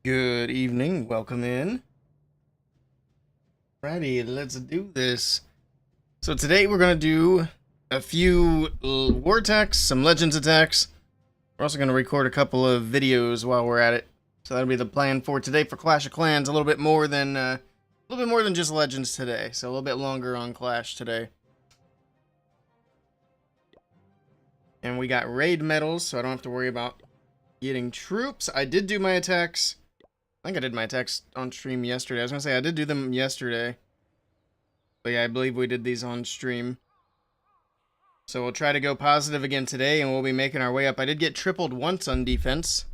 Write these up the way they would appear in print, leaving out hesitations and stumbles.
Good evening, welcome in. Alrighty, let's do this. So today we're going to do a few war attacks, some legends attacks. We're also going to record a couple of videos while we're at it. So that'll be the plan for today for Clash of Clans. A little bit more than just legends today. So a little bit longer on Clash today. And we got raid medals, so I don't have to worry about getting troops. I did do my attacks. I think I did my attacks on stream yesterday. I was going to say I did do them yesterday. But yeah, I believe we did these on stream. So we'll try to go positive again today, and we'll be making our way up. I did get tripled once on defense.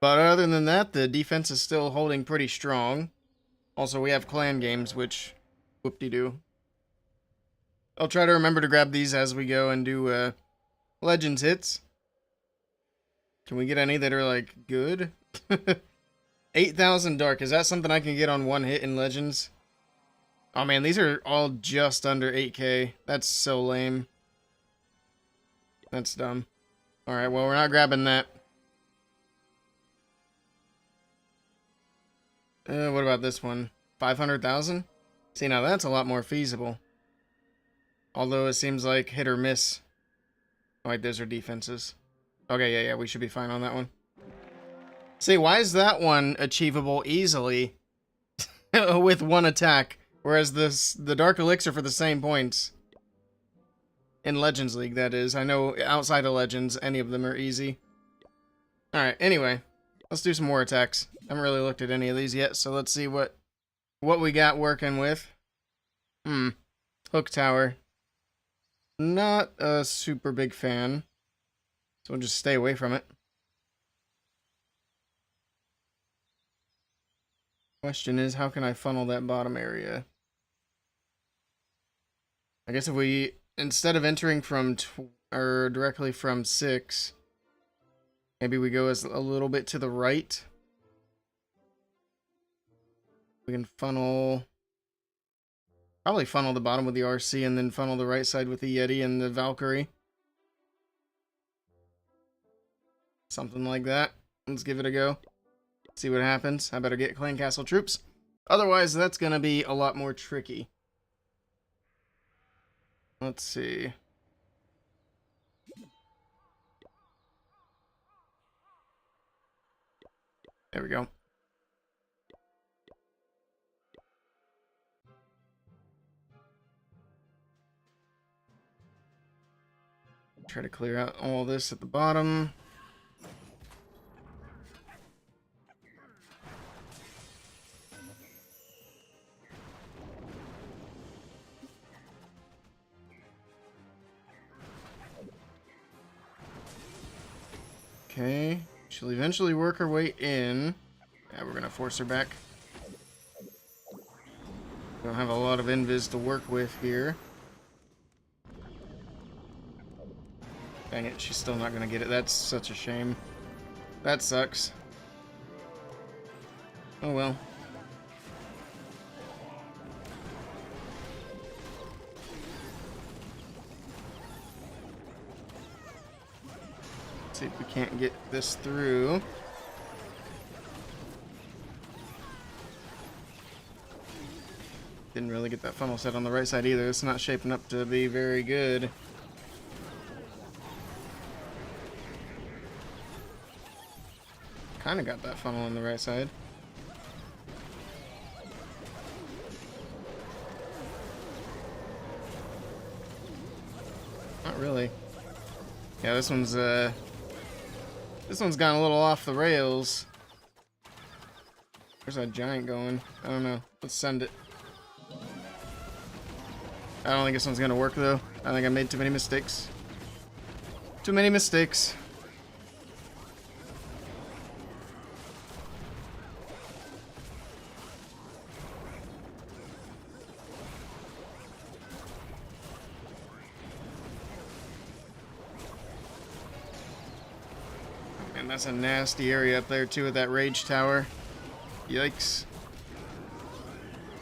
But other than that, the defense is still holding pretty strong. Also, we have clan games, which whoop-de-doo. I'll try to remember to grab these as we go and do Legends hits. Can we get any that are, like, good? 8,000 Dark. Is that something I can get on one hit in Legends? Oh, man, these are all just under 8k. That's so lame. That's dumb. Alright, well, we're not grabbing that. What about this one? 500,000? See, now that's a lot more feasible. Although it seems like hit or miss. Oh, wait, those are defenses. Okay, yeah, we should be fine on that one. See, why is that one achievable easily with one attack, whereas the Dark Elixir for the same points? In Legends League, that is. I know outside of Legends, any of them are easy. Alright, anyway, let's do some more attacks. I haven't really looked at any of these yet, so let's see what we got working with. Hook Tower. Not a super big fan, so we'll just stay away from it. Question is, how can I funnel that bottom area? I guess if we, instead of entering from, or directly from 6, maybe we go as a little bit to the right. We can funnel, probably funnel the bottom with the RC and then funnel the right side with the Yeti and the Valkyrie. Something like that. Let's give it a go. See what happens. I better get Clan Castle troops. Otherwise, that's going to be a lot more tricky. Let's see. There we go. Try to clear out all this at the bottom. Okay, she'll eventually work her way in. Yeah, we're gonna force her back. Don't have a lot of invis to work with here. Dang it, she's still not gonna get it. That's such a shame. That sucks. Oh well. See if we can't get this through. Didn't really get that funnel set on the right side either. It's not shaping up to be very good. Kind of got that funnel on the right side. Not really. Yeah, this one's gone a little off the rails. Where's that giant going? I don't know. Let's send it. I don't think this one's gonna work though. I think I made too many mistakes. Too many mistakes. And that's a nasty area up there too with that rage tower. Yikes.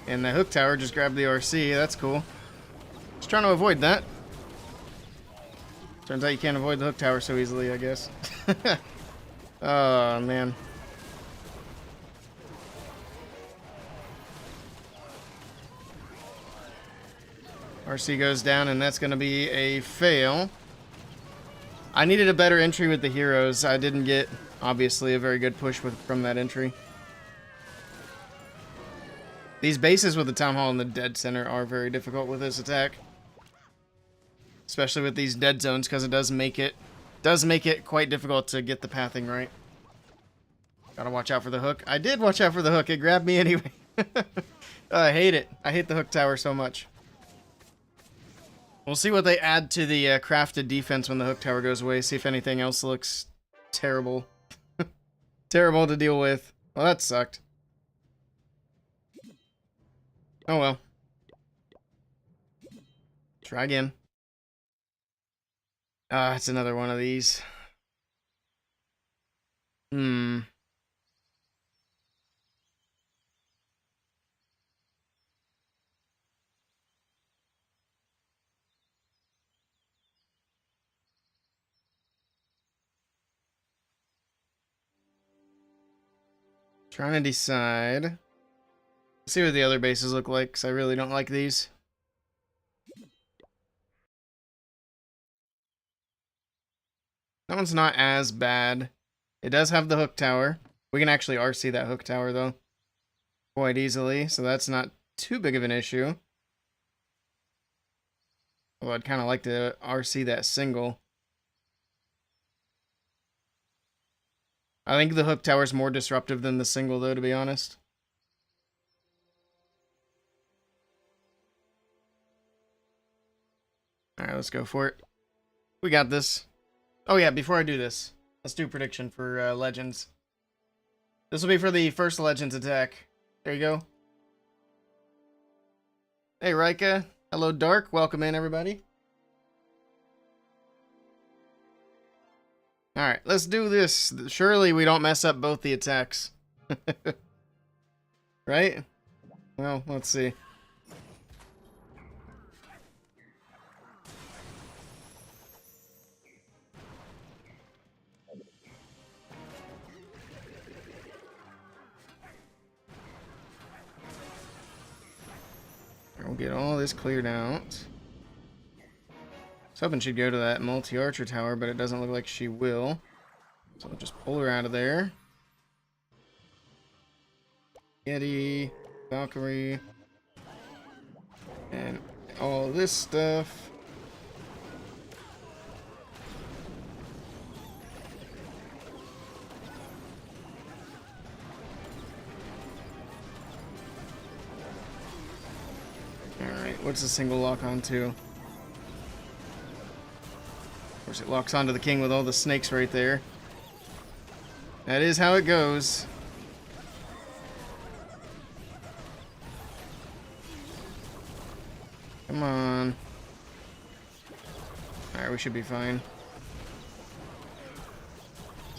And the hook tower just grabbed the RC. That's cool. Just trying to avoid that. Turns out you can't avoid the hook tower so easily, I guess. Oh, man. RC goes down, and that's going to be a fail. I needed a better entry with the heroes. I didn't get, obviously, a very good push from that entry. These bases with the Town Hall and the Dead Center are very difficult with this attack. Especially with these dead zones, because it does make it quite difficult to get the pathing right. Gotta watch out for the hook. I did watch out for the hook. It grabbed me anyway. I hate it. I hate the hook tower so much. We'll see what they add to the crafted defense when the hook tower goes away. See if anything else looks terrible. Terrible to deal with. Well, that sucked. Oh well. Try again. Ah, it's another one of these. Trying to decide. See what the other bases look like, because I really don't like these. That one's not as bad. It does have the hook tower. We can actually RC that hook tower, though, quite easily, so that's not too big of an issue. Although I'd kind of like to RC that single. I think the hook tower is more disruptive than the single, though, to be honest. Alright, let's go for it. We got this. Oh yeah, before I do this, let's do a prediction for Legends. This will be for the first Legends attack. There you go. Hey, Rika. Hello, Dark. Welcome in, everybody. Alright, let's do this. Surely we don't mess up both the attacks. Right? Well, let's see. We'll get all this cleared out. I was hoping she'd go to that multi-archer tower, but it doesn't look like she will. So we'll just pull her out of there. Yeti, Valkyrie, and all this stuff. Alright, what's the single lock onto? Of course, it locks onto the king with all the snakes right there. That is how it goes. Come on. Alright, we should be fine.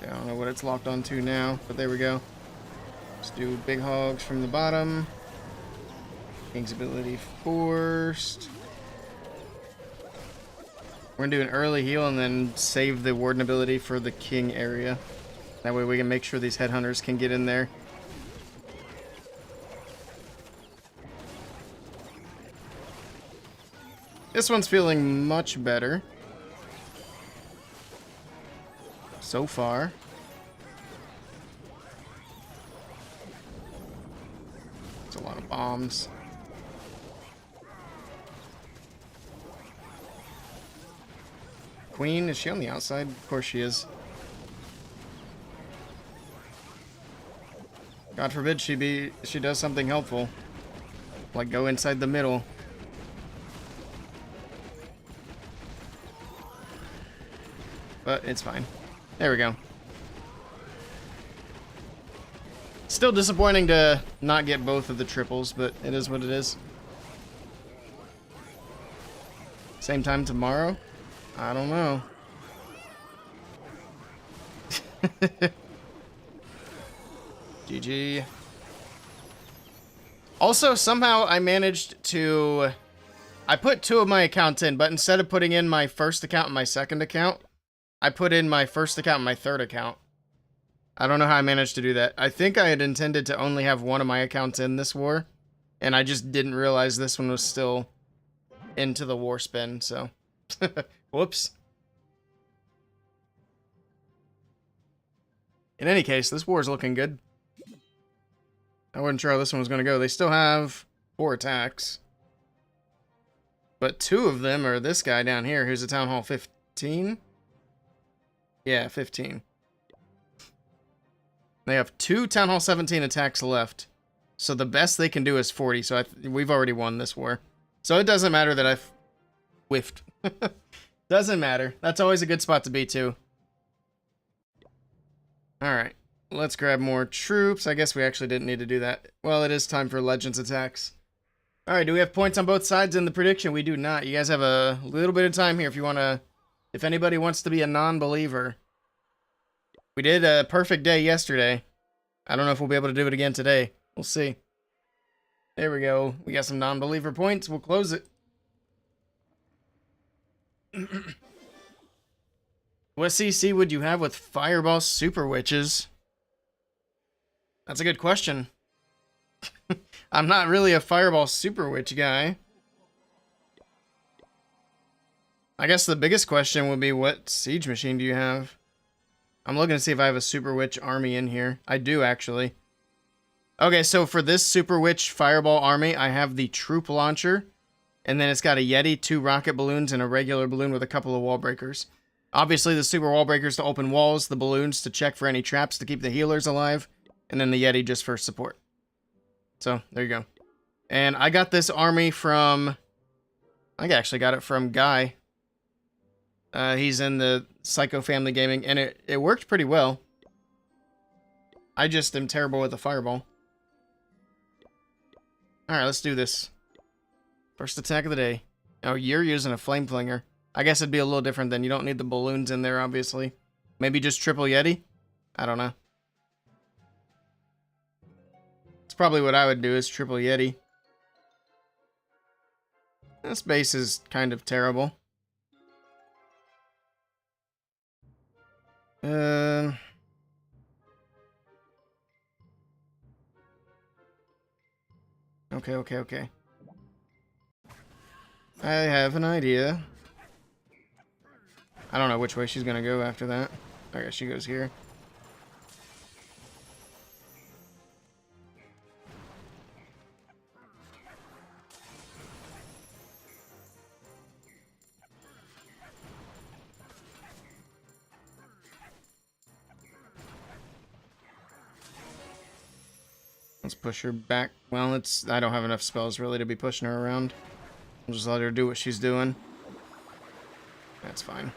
I don't know what it's locked onto now, but there we go. Let's do big hogs from the bottom. King's ability first. We're gonna do an early heal and then save the warden ability for the king area. That way we can make sure these headhunters can get in there. This one's feeling much better so far. It's a lot of bombs. Queen, is she on the outside? Of course she is. God forbid she does something helpful. Like go inside the middle. But it's fine. There we go. Still disappointing to not get both of the triples, but it is what it is. Same time tomorrow? I don't know. GG. Also, somehow I managed to... I put two of my accounts in, but instead of putting in my first account and my second account, I put in my first account and my third account. I don't know how I managed to do that. I think I had intended to only have one of my accounts in this war, and I just didn't realize this one was still into the war spin, so. Whoops. In any case, this war is looking good. I wasn't sure how this one was going to go. They still have 4 attacks. But 2 of them are this guy down here, who's a Town Hall 15. Yeah, 15. They have 2 Town Hall 17 attacks left. So the best they can do is 40. So we've already won this war. So it doesn't matter that I've whiffed. Doesn't matter. That's always a good spot to be, too. Alright. Let's grab more troops. I guess we actually didn't need to do that. Well, it is time for Legends attacks. Alright, do we have points on both sides in the prediction? We do not. You guys have a little bit of time here if you want to... If anybody wants to be a non-believer. We did a perfect day yesterday. I don't know if we'll be able to do it again today. We'll see. There we go. We got some non-believer points. We'll close it. What CC would you have with Fireball Super Witches? That's a good question. I'm not really a Fireball Super Witch guy. I guess the biggest question would be, what siege machine do you have? I'm looking to see if I have a Super Witch army in here. I do, actually. Okay, so for this Super Witch Fireball army, I have the Troop Launcher. And then it's got a Yeti, 2 rocket balloons, and a regular balloon with a couple of wall breakers. Obviously, the Super Wall Breakers to open walls, the balloons to check for any traps to keep the healers alive, and then the Yeti just for support. So, there you go. And I got this army from... I actually got it from Guy. He's in the Psycho Family Gaming, and it worked pretty well. I just am terrible with the Fireball. Alright, let's do this. First attack of the day. Oh, you're using a Flame Flinger. I guess it'd be a little different then. You don't need the balloons in there, obviously. Maybe just triple Yeti? I don't know. It's probably what I would do, is triple Yeti. This base is kind of terrible. Okay. I have an idea. I don't know which way she's gonna go after that. Okay, she goes here. Let's push her back. Well, I don't have enough spells really to be pushing her around. I'll just let her do what she's doing. That's fine.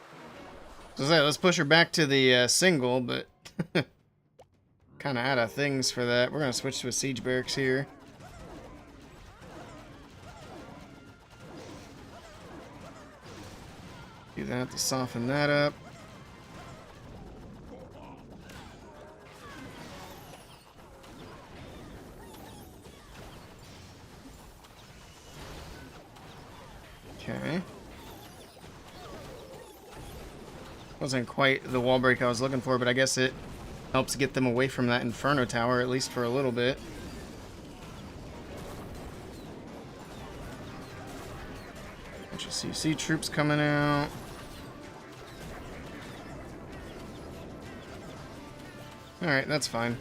So let's push her back to the single, but kind of out of things for that. We're going to switch to a siege barracks here. Do that to soften that up. Okay. Wasn't quite the wall break I was looking for, but I guess it helps get them away from that Inferno Tower, at least for a little bit. Bunch of CC troops coming out. Alright, that's fine.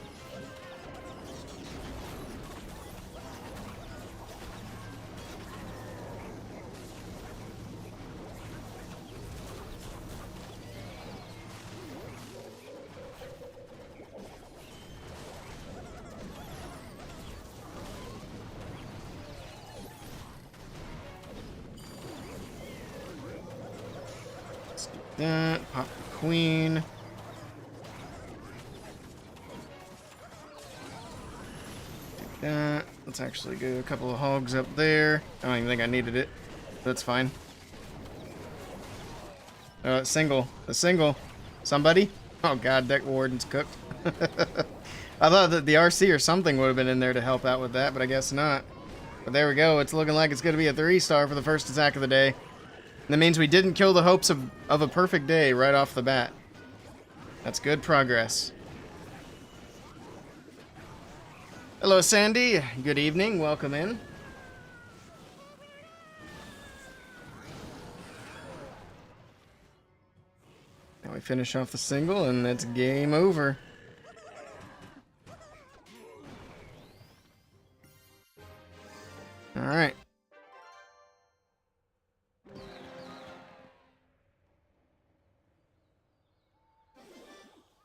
That, pop the queen. Take that. Let's actually go a couple of hogs up there. I don't even think I needed it. That's fine. Single. The single. Somebody? Oh god, Deck Warden's cooked. I thought that the RC or something would have been in there to help out with that, but I guess not. But there we go. It's looking like it's going to be a 3-star for the first attack of the day. That means we didn't kill the hopes of a perfect day right off the bat. That's good progress. Hello, Sandy. Good evening. Welcome in. We finish off the single, and it's game over. Alright.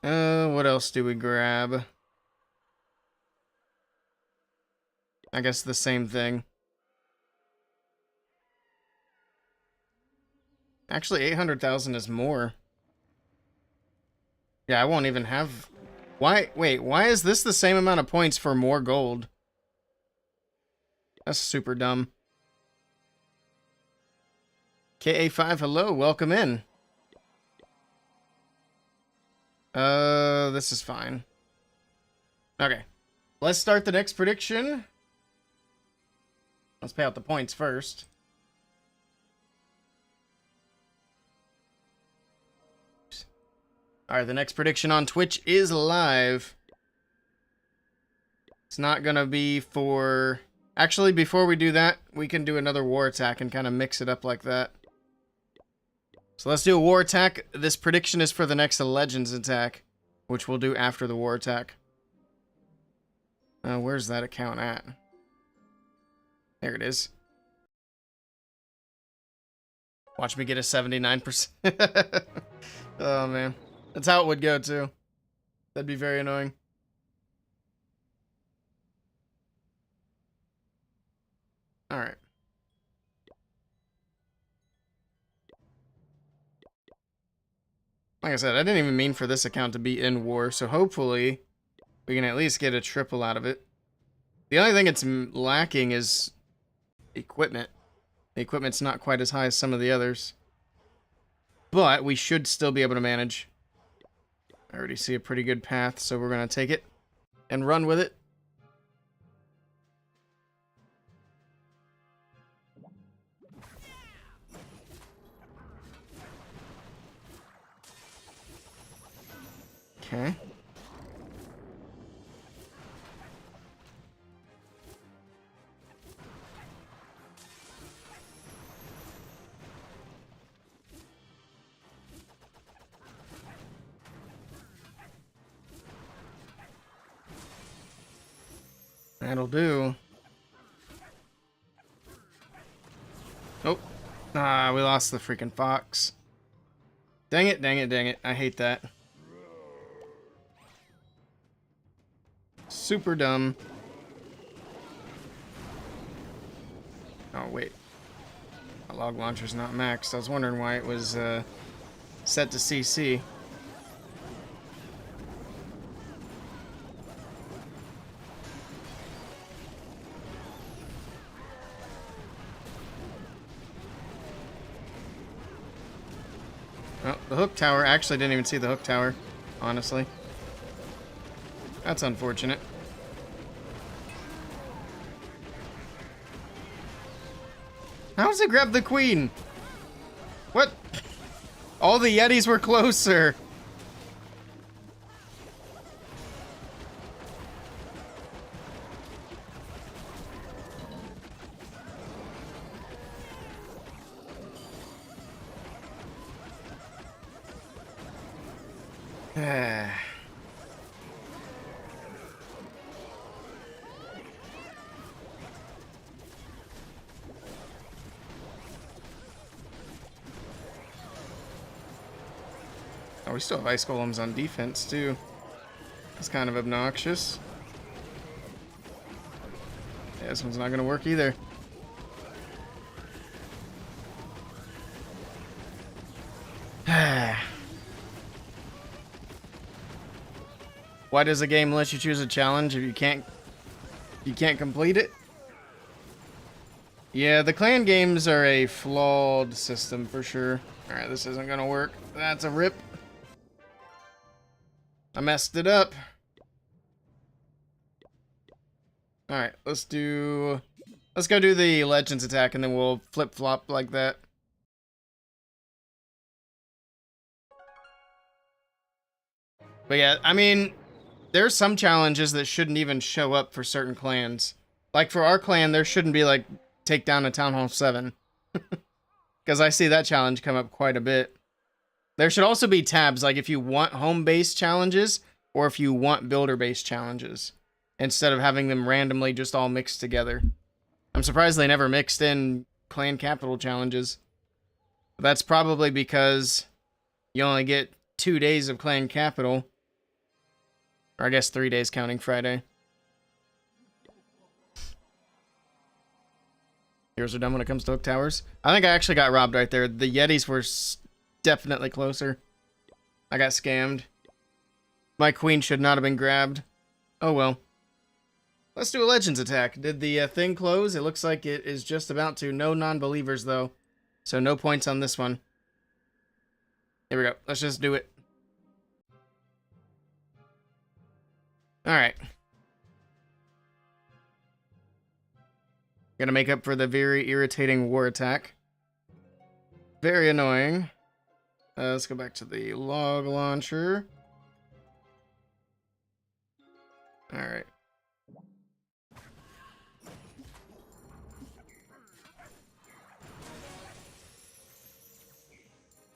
What else do we grab? I guess the same thing. Actually, 800,000 is more. Yeah, I won't even have... Why? Wait, why is this the same amount of points for more gold? That's super dumb. KA5, hello, welcome in. This is fine. Okay. Let's start the next prediction. Let's pay out the points first. Alright, the next prediction on Twitch is live. It's not gonna be for... Actually, before we do that, we can do another war attack and kind of mix it up like that. So let's do a war attack. This prediction is for the next Legends attack, which we'll do after the war attack. Where's that account at? There it is. Watch me get a 79%. Oh, man. That's how it would go, too. That'd be very annoying. Alright. Like I said, I didn't even mean for this account to be in war, so hopefully we can at least get a triple out of it. The only thing it's lacking is equipment. The equipment's not quite as high as some of the others. But we should still be able to manage. I already see a pretty good path, so we're going to take it and run with it. Okay. That'll do. Oh. Ah, we lost the freaking fox. Dang it, dang it, dang it. I hate that. Super dumb. Oh, wait. My log launcher's not maxed. I was wondering why it was set to CC. Oh, the hook tower. I actually didn't even see the hook tower, honestly. That's unfortunate. How does it grab the queen? What? All the Yetis were closer. Oh, we still have ice golems on defense, too. It's kind of obnoxious. Yeah, this one's not going to work either. Why does a game let you choose a challenge if you can't complete it? Yeah, the clan games are a flawed system for sure. Alright, this isn't going to work. That's a rip. I messed it up. Alright, let's go do the Legends attack and then we'll flip-flop like that. But yeah, I mean, there's some challenges that shouldn't even show up for certain clans. Like for our clan, there shouldn't be like, take down a Town Hall 7. Because I see that challenge come up quite a bit. There should also be tabs, like if you want home-based challenges or if you want builder-based challenges, instead of having them randomly just all mixed together. I'm surprised they never mixed in clan capital challenges. But that's probably because you only get 2 days of clan capital. Or I guess 3 days counting Friday. Heroes are dumb when it comes to hook towers. I think I actually got robbed right there. The Yetis were definitely closer. I got scammed. My queen should not have been grabbed. Oh well. Let's do a Legends attack. Did the thing close? It looks like it is just about to. No non-believers, though. So no points on this one. Here we go. Let's just do it. Alright. Gonna make up for the very irritating war attack. Very annoying. Let's go back to the log launcher. Alright.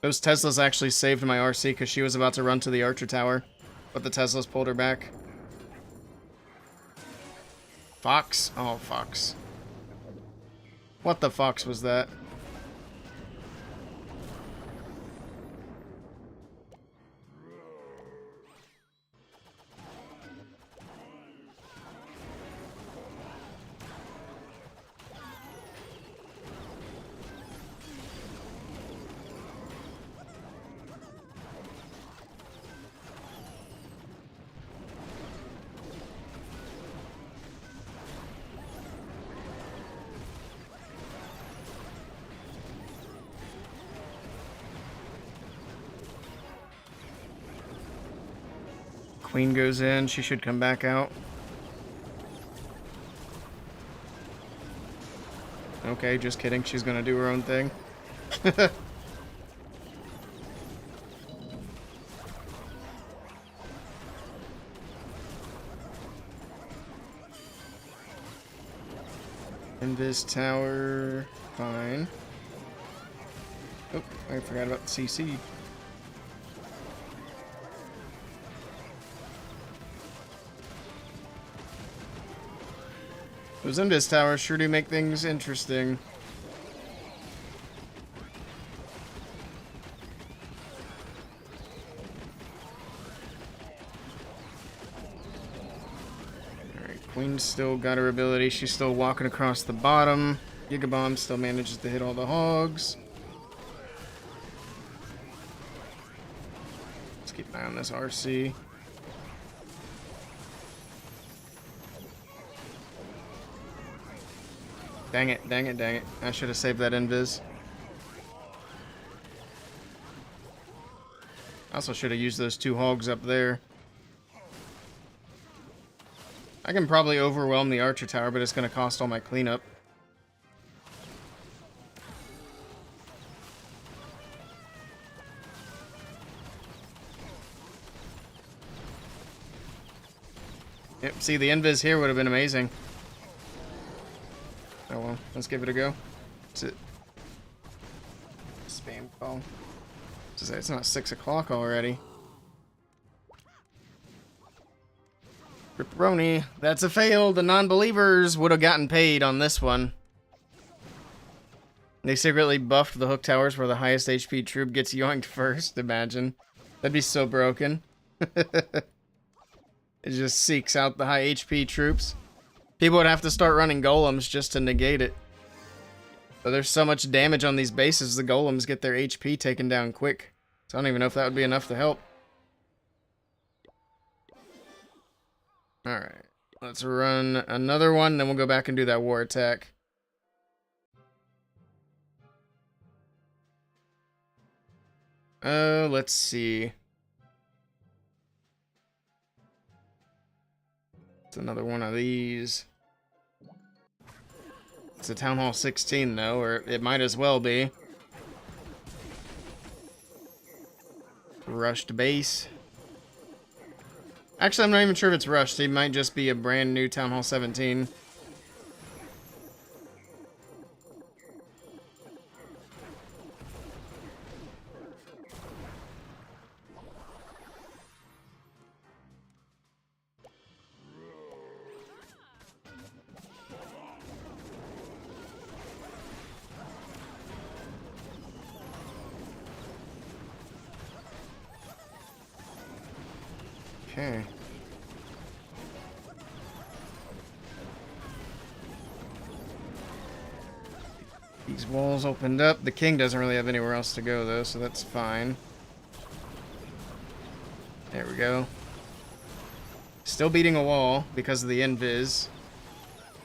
Those Teslas actually saved my RC because she was about to run to the Archer Tower, but the Teslas pulled her back. Fox? Oh, Fox. What the fox was that? Queen goes in, she should come back out. Okay, just kidding, she's gonna do her own thing. Invis tower, fine. Oh, I forgot about the CC. Those Invis towers sure do make things interesting. Alright, Queen's still got her ability. She's still walking across the bottom. Gigabomb still manages to hit all the hogs. Let's keep an eye on this RC. Dang it, dang it, dang it. I should have saved that invis. I also should have used those 2 hogs up there. I can probably overwhelm the Archer Tower, but it's going to cost all my cleanup. Yep, see, the invis here would have been amazing. Oh well, let's give it a go. That's it. Spam call. It's not 6 o'clock already. Ripperoni, that's a fail. The non-believers would have gotten paid on this one. They secretly buffed the hook towers where the highest HP troop gets yoinked first, imagine. That'd be so broken. It just seeks out the high HP troops. People would have to start running golems just to negate it. But there's so much damage on these bases, the golems get their HP taken down quick. So I don't even know if that would be enough to help. Alright, let's run another one, then we'll go back and do that war attack. Let's see. It's another one of these. It's a Town Hall 16, though, or it might as well be. Rushed base. Actually, I'm not even sure if it's rushed. It might just be a brand new Town Hall 17. Okay. These walls opened up. The king doesn't really have anywhere else to go, though, so that's fine. There we go. Still beating a wall because of the invis.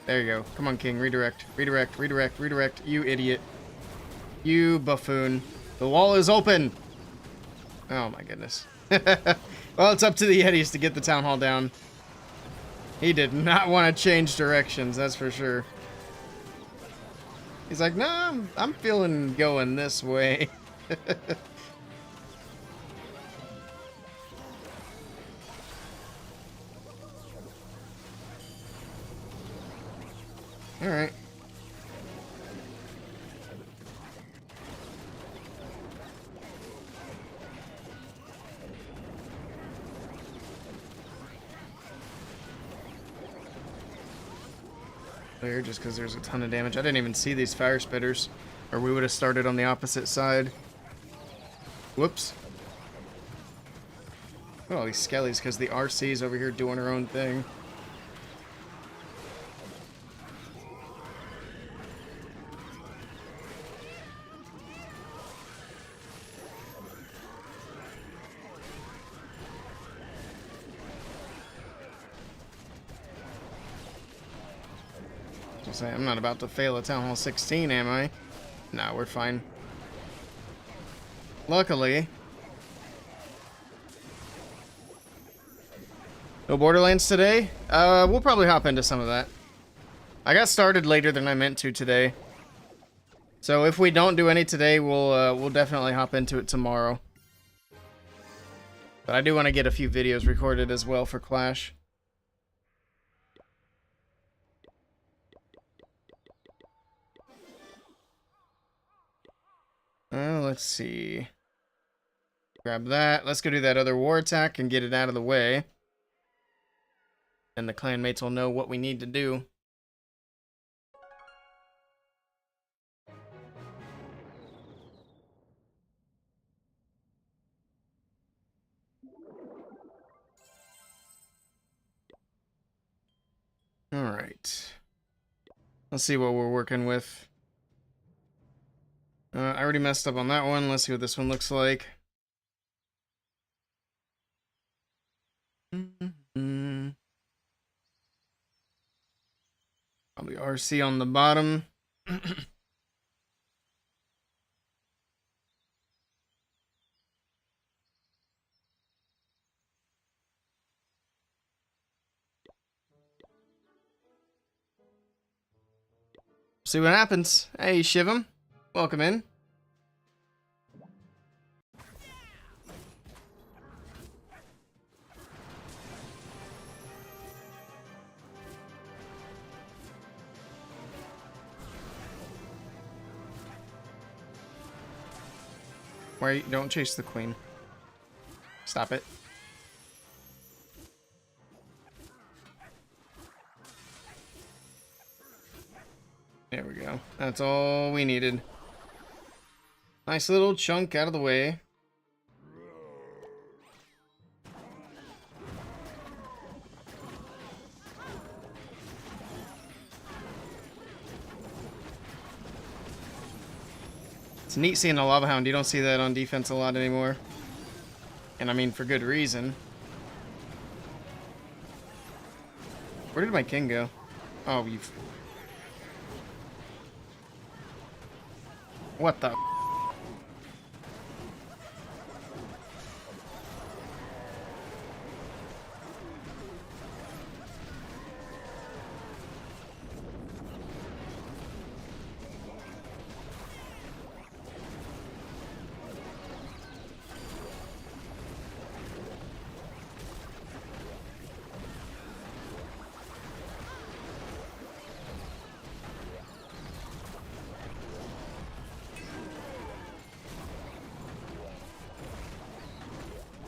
There you go. Come on, king. Redirect. Redirect. Redirect. Redirect. You idiot. You buffoon. The wall is open. Oh, my goodness. Well, it's up to the Yetis to get the town hall down. He did not want to change directions, that's for sure. He's like, no, I'm feeling going this way. Alright. There, just because there's a ton of damage. I didn't even see these fire spitters, or we would have started on the opposite side. Whoops. Look at all these skellies, because the RC's over here doing her own thing. I'm not about to fail at Town Hall 16, am I? No, we're fine. Luckily. No Borderlands today? We'll probably hop into some of that. I got started later than I meant to today. So if we don't do any today, we'll definitely hop into it tomorrow. But I do want to get a few videos recorded as well for Clash. Let's see. Grab that. Let's go do that other war attack and get it out of the way. And the clanmates will know what we need to do. Alright. Let's see what we're working with. I already messed up on that one. Let's see what this one looks like. Probably RC on the bottom. See what happens. Hey, Shivam. Welcome in. Why don't chase the queen? Stop it. There we go. That's all we needed. Nice little chunk out of the way. It's neat seeing a Lava Hound. You don't see that on defense a lot anymore. And I mean, for good reason. Where did my king go? Oh, you... What the...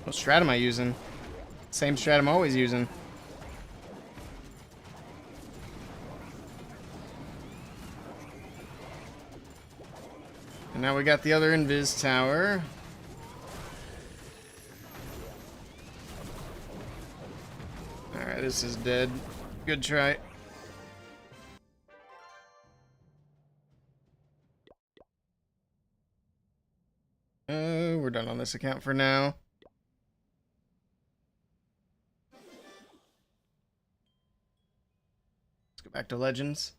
What strat am I using? Same strat I'm always using. And now we got the other invis tower. This is dead. Good try. We're done on this account for now. Let's go back to Legends.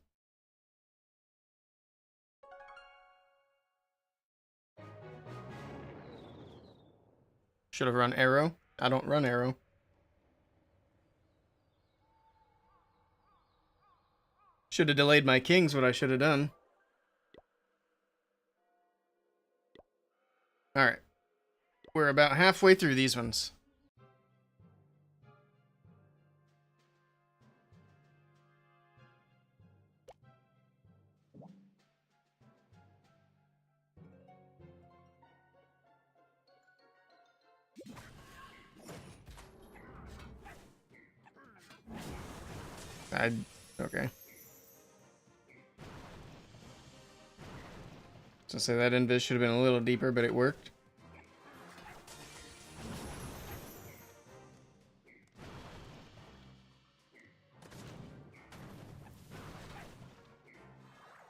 Should have run Arrow. I don't run Arrow. Should have delayed my kings, what I should have done. Alright. We're about halfway through these ones. Okay. So say that invis should have been a little deeper, but it worked.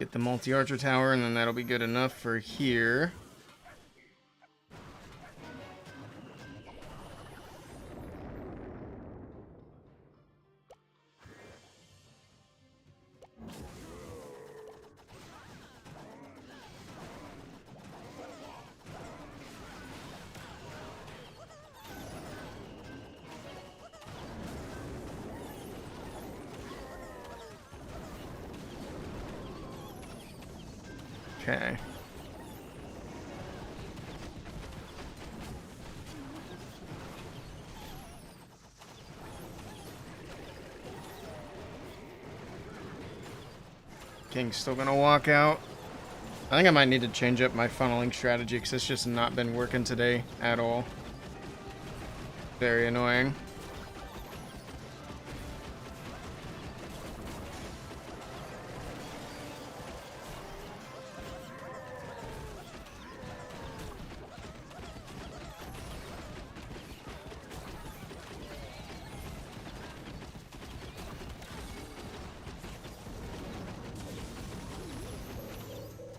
Get the multi-archer tower, and then that'll be good enough for here. Okay. King's still gonna walk out. I think I might need to change up my funneling strategy because it's just not been working today at all. Very annoying.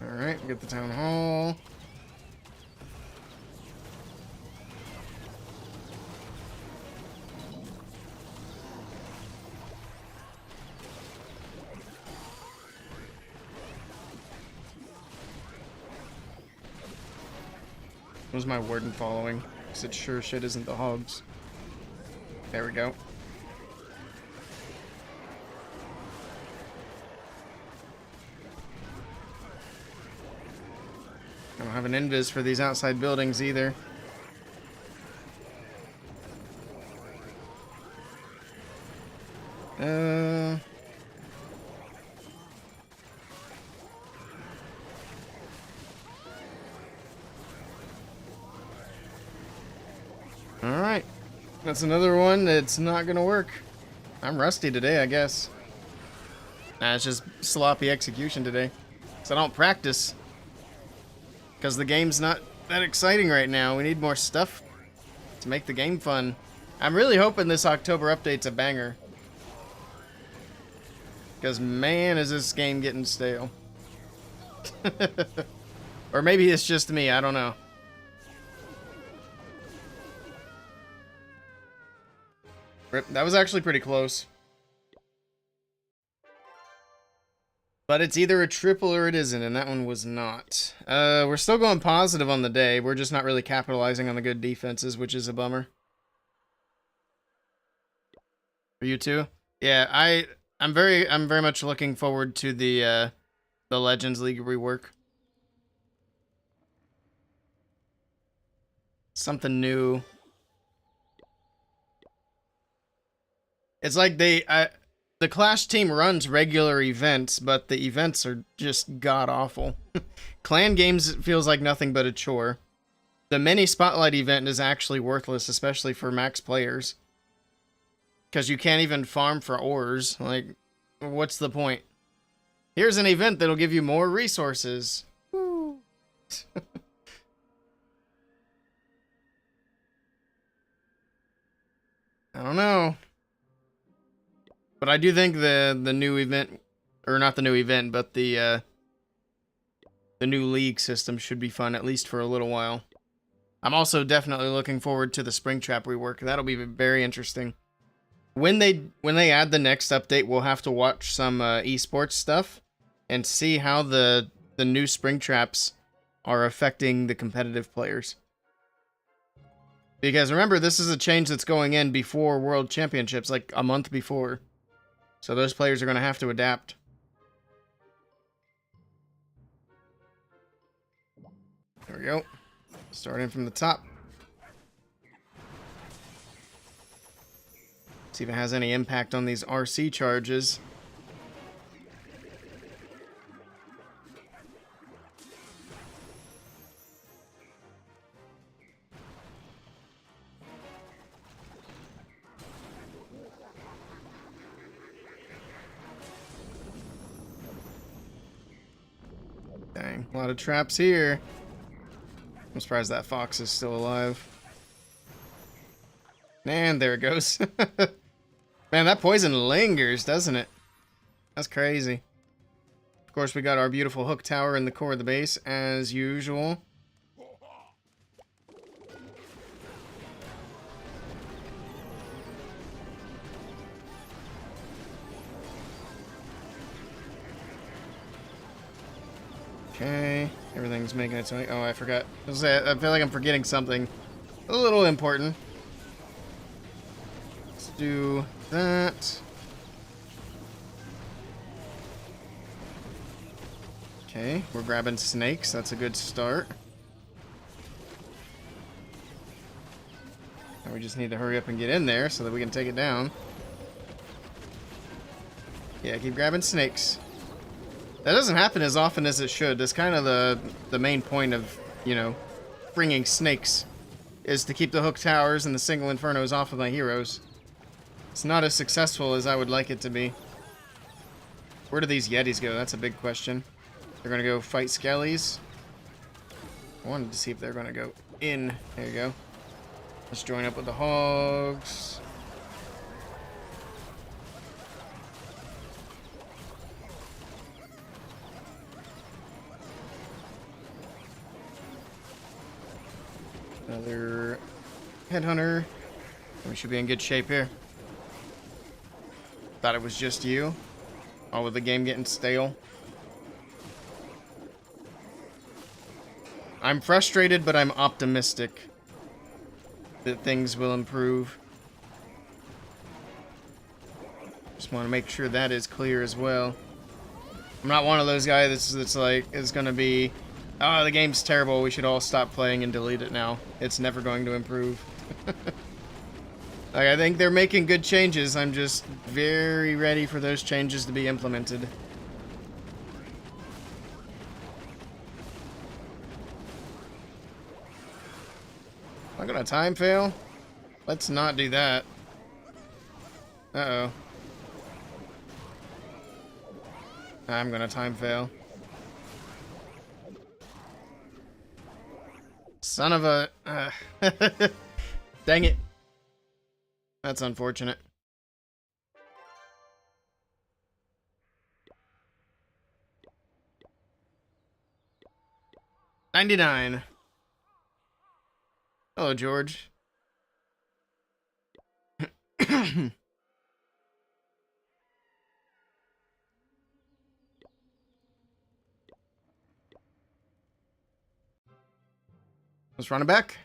Alright, get the town hall. Who's my warden following? Because it sure shit isn't the hogs. There we go. I don't have an invis for these outside buildings either. Alright. That's another one that's not gonna work. I'm rusty today, I guess. Nah, it's just sloppy execution today. So I don't practice. Because the game's not that exciting right now. We need more stuff to make the game fun. I'm really hoping this October update's a banger. Because man, is this game getting stale. Or maybe it's just me, I don't know. That was actually pretty close. But it's either a triple or it isn't, and that one was not. We're still going positive on the day. We're just not really capitalizing on the good defenses, which is a bummer. For you too? Yeah, I'm very much looking forward to the Legends League rework. Something new. It's like the Clash team runs regular events, but the events are just god-awful. Clan games feels like nothing but a chore. The mini spotlight event is actually worthless, especially for max players. Because you can't even farm for ores. Like, what's the point? Here's an event that'll give you more resources. Woo. I don't know. But I do think the new event, or not the new event, but the new league system should be fun, at least for a little while. I'm also definitely looking forward to the Springtrap rework. That'll be very interesting. When they add the next update, we'll have to watch some esports stuff and see how the new Springtraps are affecting the competitive players. Because remember, this is a change that's going in before World Championships, like a month before. So those players are going to have to adapt. There we go. Starting from the top. See if it has any impact on these RC charges. Dang, a lot of traps here. I'm surprised that fox is still alive. And there it goes. Man, that poison lingers, doesn't it? That's crazy. Of course, we got our beautiful hook tower in the core of the base, as usual. Okay, everything's making its way. Oh, I forgot. I feel like I'm forgetting something a little important. Let's do that. Okay, we're grabbing snakes. That's a good start. Now we just need to hurry up and get in there so that we can take it down. Yeah, keep grabbing snakes. That doesn't happen as often as it should. That's kind of the main point of, you know, bringing snakes, is to keep the hook towers and the single infernos off of my heroes. It's not as successful as I would like it to be. Where do these Yetis go? That's a big question. They're going to go fight Skellies. I wanted to see if they're going to go in. There you go. Let's join up with the hogs. Another headhunter. We should be in good shape here. Thought it was just you. All with the game getting stale. I'm frustrated, but I'm optimistic that things will improve. Just want to make sure that is clear as well. I'm not one of those guys that's like, is going to be, oh, the game's terrible, we should all stop playing and delete it now. It's never going to improve. Like, I think they're making good changes. I'm just very ready for those changes to be implemented. Am I gonna time fail? Let's not do that. Uh-oh. I'm gonna time fail. Son of a... Dang it. That's unfortunate. $99. Hello, George. Let's run it back.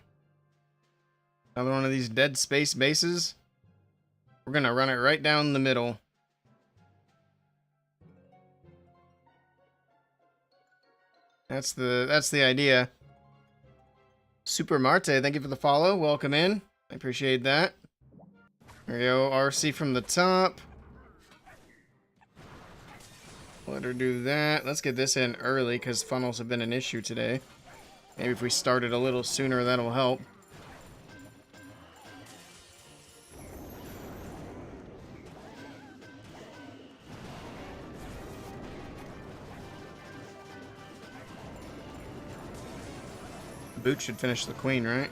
Another one of these dead space bases. We're gonna run it right down the middle. That's the idea. Super Marte, thank you for the follow. Welcome in. I appreciate that. There we go. RC from the top. Let her do that. Let's get this in early because funnels have been an issue today. Maybe if we started a little sooner, that'll help. Boot should finish the queen, right?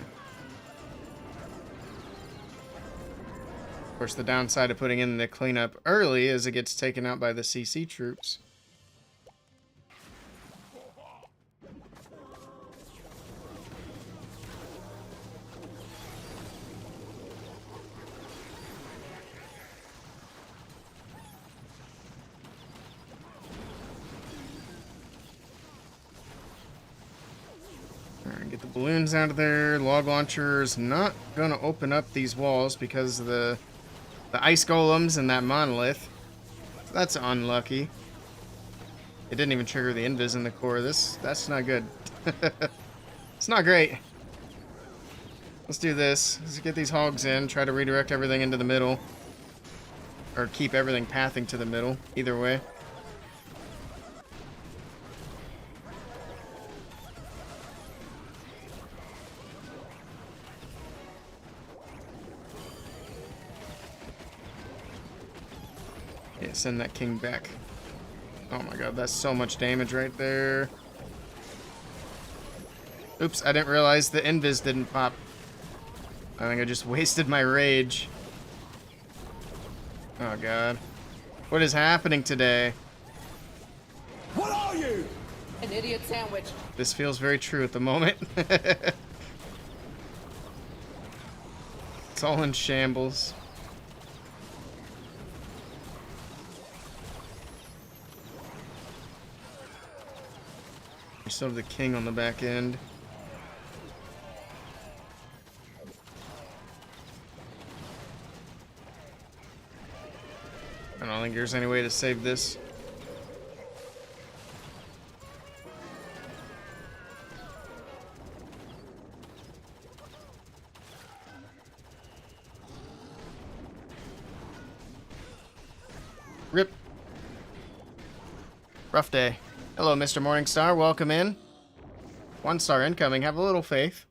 Of course, the downside of putting in the cleanup early is it gets taken out by the CC troops. Alright, get the balloons out of there. Log launcher's not gonna open up these walls because of the ice golems and that monolith. That's unlucky. It didn't even trigger the invis in the core. That's not good. It's not great. Let's do this. Let's get these hogs in. Try to redirect everything into the middle. Or keep everything pathing to the middle. Either way. Yeah, send that king back. Oh my god, that's so much damage right there. Oops, I didn't realize the invis didn't pop. I think I just wasted my rage. Oh god. What is happening today? What are you? An idiot sandwich. This feels very true at the moment. It's all in shambles. We still have the king on the back end. I don't think there's any way to save this. Rip. Rough day. Hello, Mr. Morningstar. Welcome in. 1 star incoming. Have a little faith.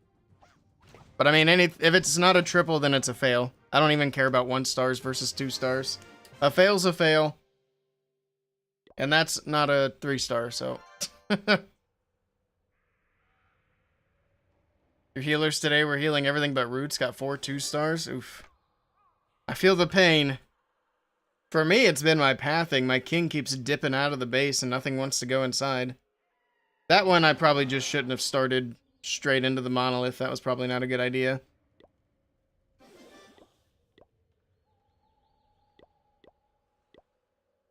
But I mean, if it's not a triple, then it's a fail. I don't even care about 1 stars versus 2 stars. A fail's a fail. And that's not a 3 star, so. Your healers today were healing everything but roots. Got 4 2 stars. Oof. I feel the pain. For me, it's been my pathing. My king keeps dipping out of the base and nothing wants to go inside. That one I probably just shouldn't have started straight into the monolith. That was probably not a good idea.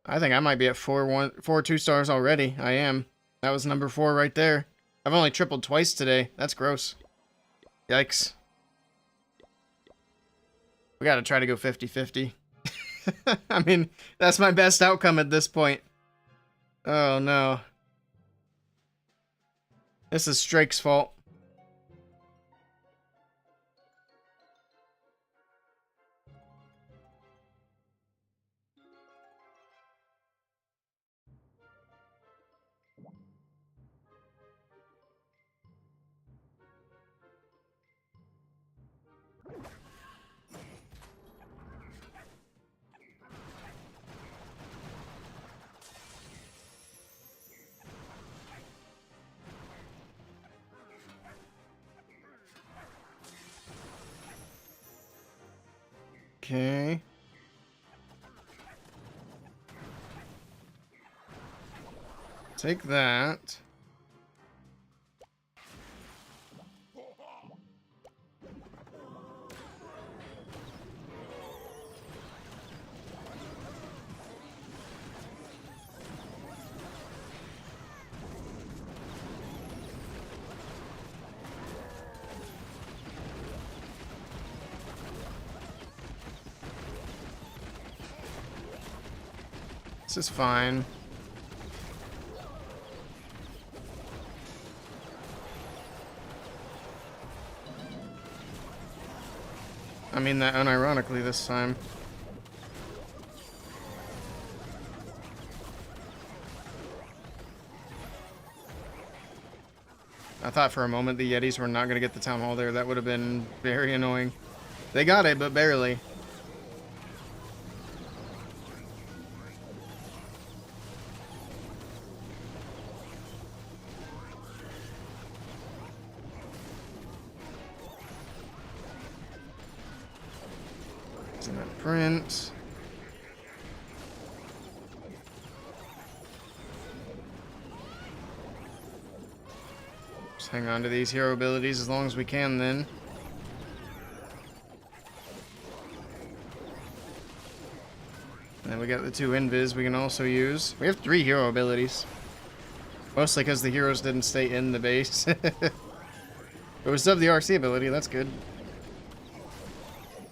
I think I might be at 4 2 stars already. I am. That was number 4 right there. I've only tripled twice today. That's gross. Yikes. We gotta try to go 50-50. I mean, that's my best outcome at this point. Oh no. This is Strake's fault. Okay. Take that. This is fine. I mean that unironically this time. I thought for a moment the Yetis were not going to get the town hall there. That would have been very annoying. They got it, but barely. In that print. Just hang on to these hero abilities as long as we can then. And then we got the 2 invis we can also use. We have 3 hero abilities. Mostly because the heroes didn't stay in the base. It was sub the RC ability, that's good.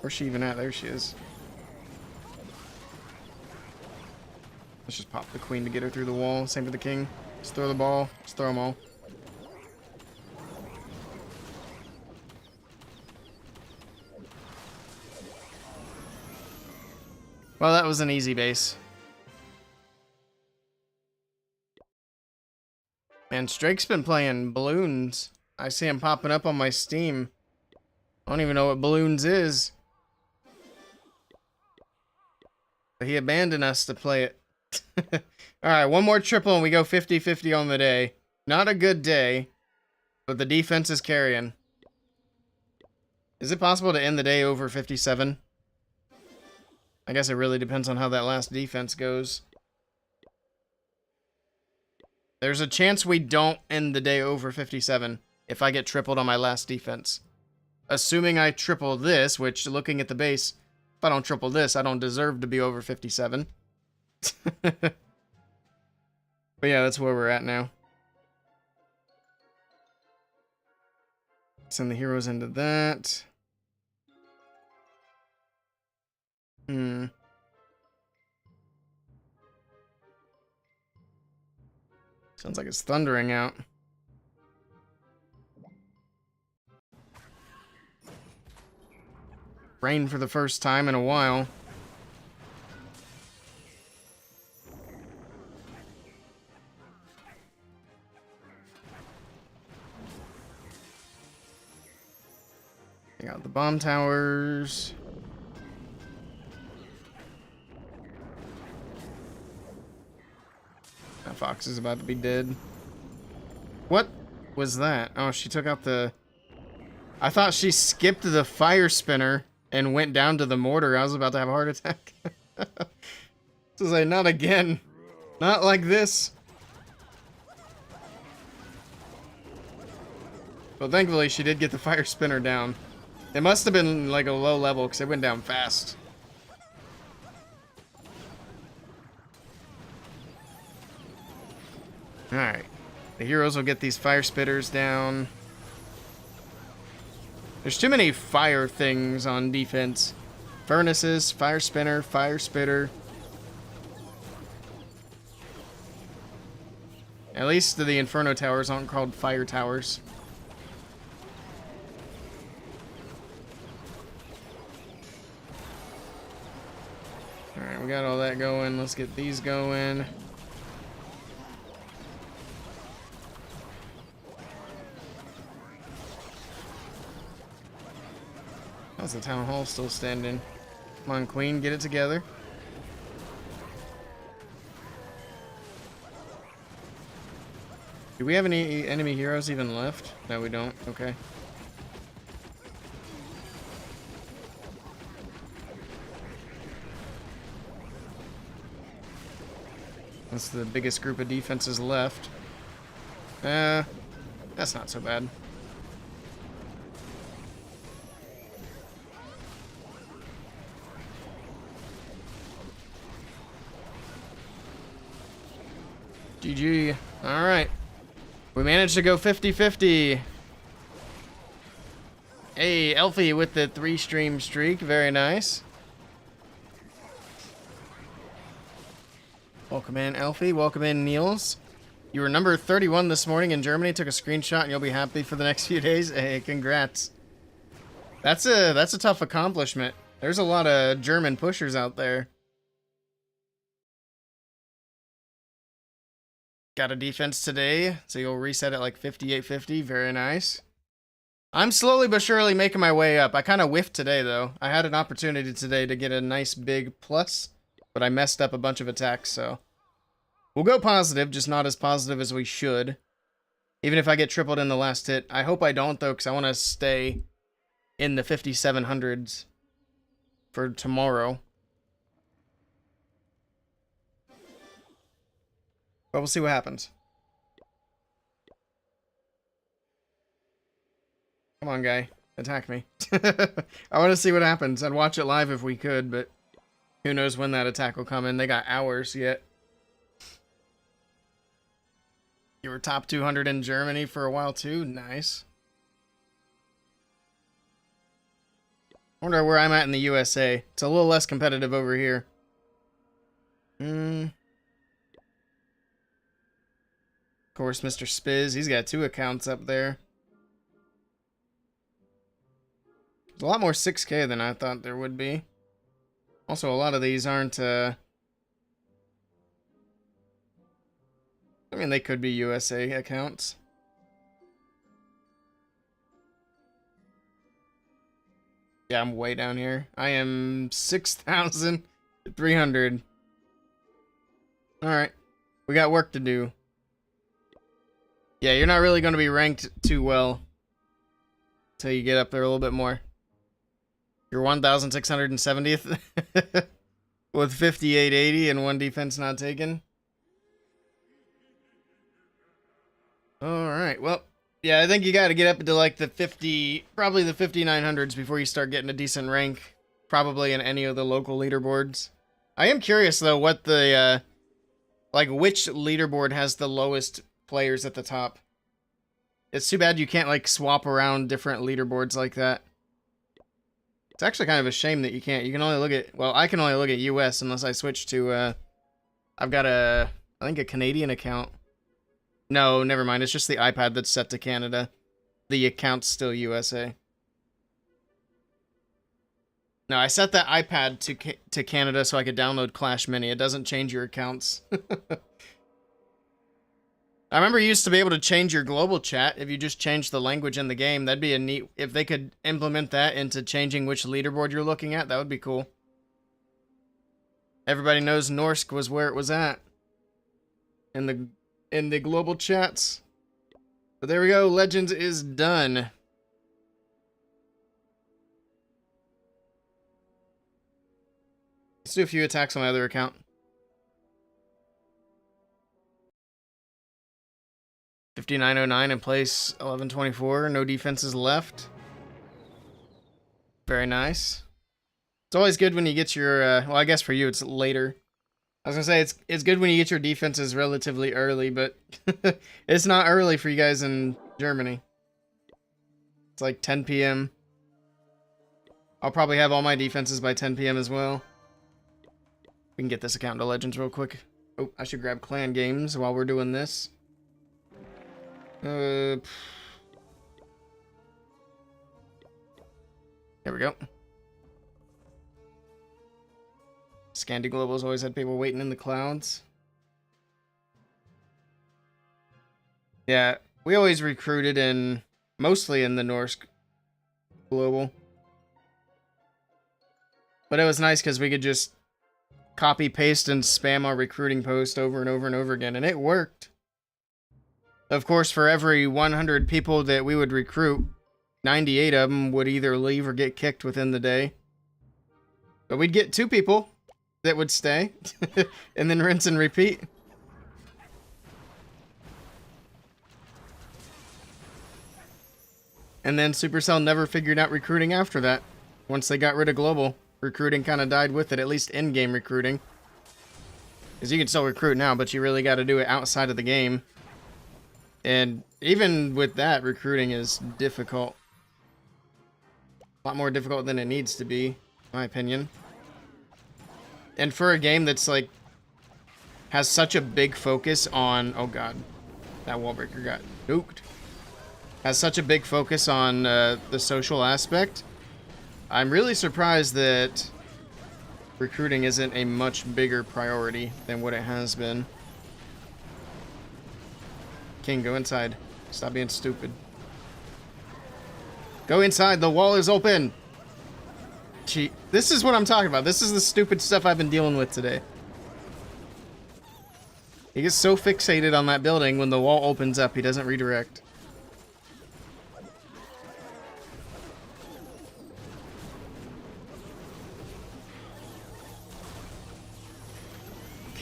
Where's she even at? There she is. Let's just pop the queen to get her through the wall. Same for the king. Just throw the ball. Just throw them all. Well, that was an easy base. Man, Strake's been playing balloons. I see him popping up on my Steam. I don't even know what balloons is. But he abandoned us to play it. Alright, one more triple and we go 50-50 on the day. Not a good day, but the defense is carrying. Is it possible to end the day over 57? I guess it really depends on how that last defense goes. There's a chance we don't end the day over 57 if I get tripled on my last defense. Assuming I triple this, which, looking at the base, if I don't triple this, I don't deserve to be over 57. But yeah, that's where we're at now. Send the heroes into that. Sounds like it's thundering out. Rain for the first time in a while. I got the bomb towers. That fox is about to be dead. What was that? Oh, she took out the... I thought she skipped the fire spinner and went down to the mortar. I was about to have a heart attack. So I was like, not again. Not like this. But thankfully, she did get the fire spinner down. It must have been like a low level because it went down fast. Alright. The heroes will get these fire spitters down. There's too many fire things on defense. Furnaces, fire spinner, fire spitter. At least the Inferno towers aren't called fire towers. Alright, we got all that going. Let's get these going. How's the town hall still standing? Come on, Queen, get it together. Do we have any enemy heroes even left? No, we don't. Okay. That's the biggest group of defenses left. That's not so bad. GG. Alright. We managed to go 50-50. Hey, Elfie with the 3-stream streak. Very nice. Welcome in, Elfie. Welcome in, Niels. You were number 31 this morning in Germany. Took a screenshot and you'll be happy for the next few days. Hey, congrats. That's a tough accomplishment. There's a lot of German pushers out there. Got a defense today, so you'll reset at like 58-50. Very nice. I'm slowly but surely making my way up. I kind of whiffed today, though. I had an opportunity today to get a nice big plus, but I messed up a bunch of attacks, so... We'll go positive, just not as positive as we should. Even if I get tripled in the last hit. I hope I don't, though, because I want to stay in the 5700s. for tomorrow. But we'll see what happens. Come on, guy. Attack me. I want to see what happens. I'd watch it live if we could, but who knows when that attack will come in. They got hours yet. You were top 200 in Germany for a while, too? Nice. I wonder where I'm at in the USA. It's a little less competitive over here. Of course, Mr. Spiz. He's got 2 accounts up there. There's a lot more 6K than I thought there would be. Also, a lot of these aren't, I mean, they could be USA accounts. Yeah, I'm way down here. I am 6,300. Alright. We got work to do. Yeah, you're not really going to be ranked too well until you get up there a little bit more. You're 1,670th with 5880 and 1 defense not taken. Alright, well, yeah, I think you got to get up into like the 50, probably the 5900s before you start getting a decent rank, probably in any of the local leaderboards. I am curious, though, what the, like, which leaderboard has the lowest players at the top. It's too bad you can't, like, swap around different leaderboards like that. It's actually kind of a shame that you can't. You can only look at, well, I can only look at US unless I switch to, I've got I think a Canadian account. No, never mind. It's just the iPad that's set to Canada. The account's still USA. No, I set that iPad to Canada so I could download Clash Mini. It doesn't change your accounts. I remember you used to be able to change your global chat if you just changed the language in the game. That'd be a neat... If they could implement that into changing which leaderboard you're looking at, that would be cool. Everybody knows Norsk was where it was at. In the global chats. But there we go. Legends is done. Let's do a few attacks on my other account. 5909 in place 1124. No defenses left. Very nice. It's always good when you get your, well, I guess for you it's later. I was gonna say, it's good when you get your defenses relatively early, but it's not early for you guys in Germany. It's like 10 p.m. I'll probably have all my defenses by 10 p.m. as well. We can get this account to Legends real quick. Oh, I should grab clan games while we're doing this. There we go. Scandi Global's always had people waiting in the clouds. Yeah, we always recruited mostly in the Norsk Global. But it was nice because we could just copy, paste, and spam our recruiting post over and over and over again, and it worked. Of course, for every 100 people that we would recruit, 98 of them would either leave or get kicked within the day. But we'd get 2 people that would stay, and then rinse and repeat. And then Supercell never figured out recruiting after that. Once they got rid of global, recruiting kind of died with it, at least in-game recruiting. Because you can still recruit now, but you really got to do it outside of the game. And even with that, recruiting is difficult. A lot more difficult than it needs to be, in my opinion. And for a game that's like, has such a big focus on, oh god, that wall breaker got nuked. Has such a big focus on the social aspect. I'm really surprised that recruiting isn't a much bigger priority than what it has been. King, go inside. Stop being stupid. Go inside, the wall is open! Gee, this is what I'm talking about. This is the stupid stuff I've been dealing with today. He gets so fixated on that building, when the wall opens up, he doesn't redirect.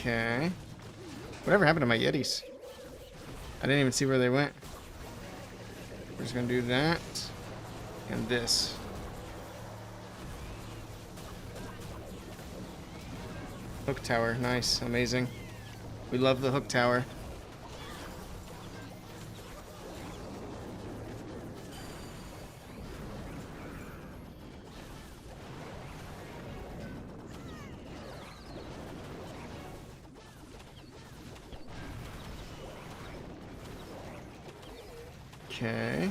Okay. Whatever happened to my Yetis? I didn't even see where they went. We're just gonna do that. And this. Hook tower. Nice. Amazing. We love the hook tower. Okay.